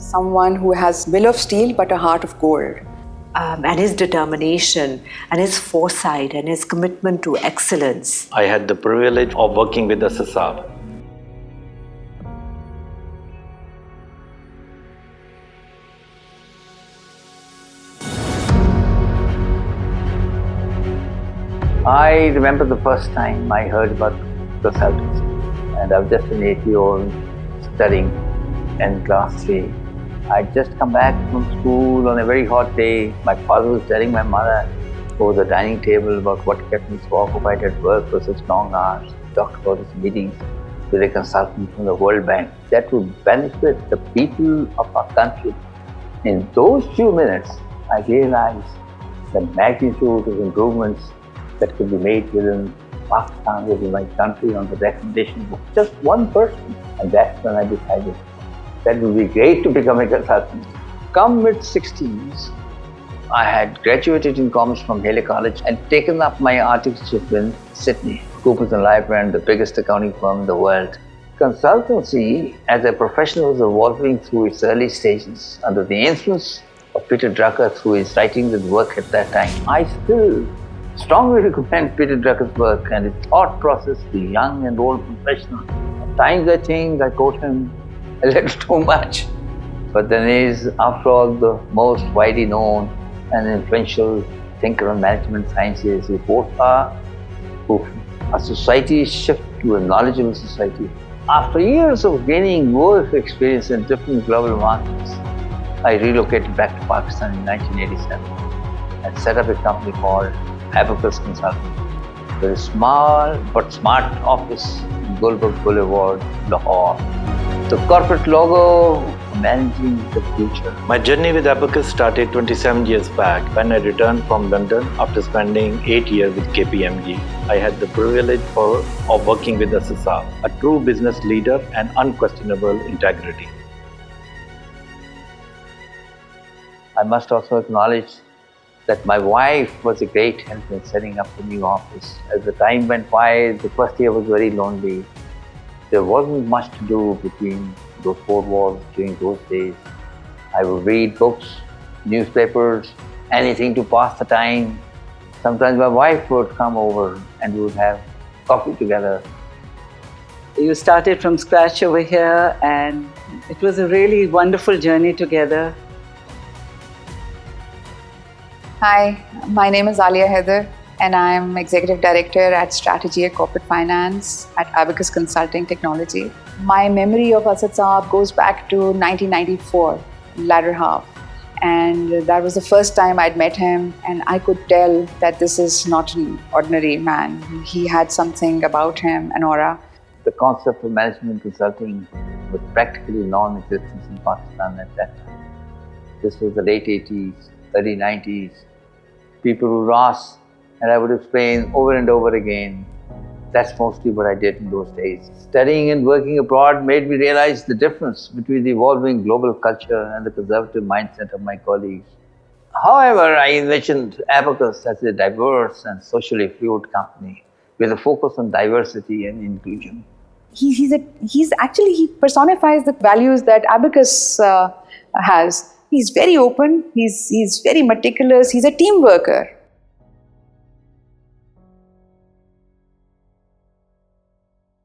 someone who has will of steel but a heart of gold. And his determination and his foresight and his commitment to excellence. I had the privilege of working with Asad. I remember the first time I heard about consultancy, and I was just an 8-year-old studying in class 3. I'd just come back from school on a very hot day. My father was telling my mother over the dining table about what kept me so occupied at work for such long hours. He talked about his meetings with a consultant from the World Bank that would benefit the people of our country. In those few minutes, I realized the magnitude of improvements that could be made within Pakistan, within my country, on the recommendation of just one person. And that's when I decided that it would be great to become a consultant. Come mid-60s, I had graduated in commerce from Haley College and taken up my articleship in Sydney. Coopers & Lybrand, the biggest accounting firm in the world. Consultancy as a profession was evolving through its early stages under the influence of Peter Drucker through his writings and work at that time. I still strongly recommend Peter Drucker's work and his thought process to young and old professionals. At times I think I quote him a little too much, but then he is, after all, the most widely known and influential thinker on management sciences. We both are a society shift to a knowledgeable society. After years of gaining work experience in different global markets, I relocated back to Pakistan in 1987 and set up a company called Abacus Consultancy, with a small but smart office in Gulberg Boulevard, Lahore. The corporate logo, managing the future. My journey with Abacus started 27 years back when I returned from London after spending 8 years with KPMG. I had the privilege of working with Asad, a true business leader and unquestionable integrity. I must also acknowledge that my wife was a great help in setting up the new office. As the time went by, the first year was very lonely. There wasn't much to do between those four walls during those days. I would read books, newspapers, anything to pass the time. Sometimes my wife would come over and we would have coffee together. You started from scratch over here, and it was a really wonderful journey together. Hi, my name is Alia Heather, and I'm Executive Director at Strategy and Corporate Finance at Abacus Consulting Technology. My memory of Asad Saab goes back to 1994, latter half. And that was the first time I'd met him, and I could tell that this is not an ordinary man. He had something about him, an aura. The concept of management consulting was practically non-existent in Pakistan at that time. This was the late 80s, early 90s. People would ask, and I would explain over and over again. That's mostly what I did in those days. Studying and working abroad made me realize the difference between the evolving global culture and the conservative mindset of my colleagues. However, I envisioned Abacus as a diverse and socially fluid company with a focus on diversity and inclusion. He personifies the values that Abacus has. He's very open, he's very meticulous, he's a team worker.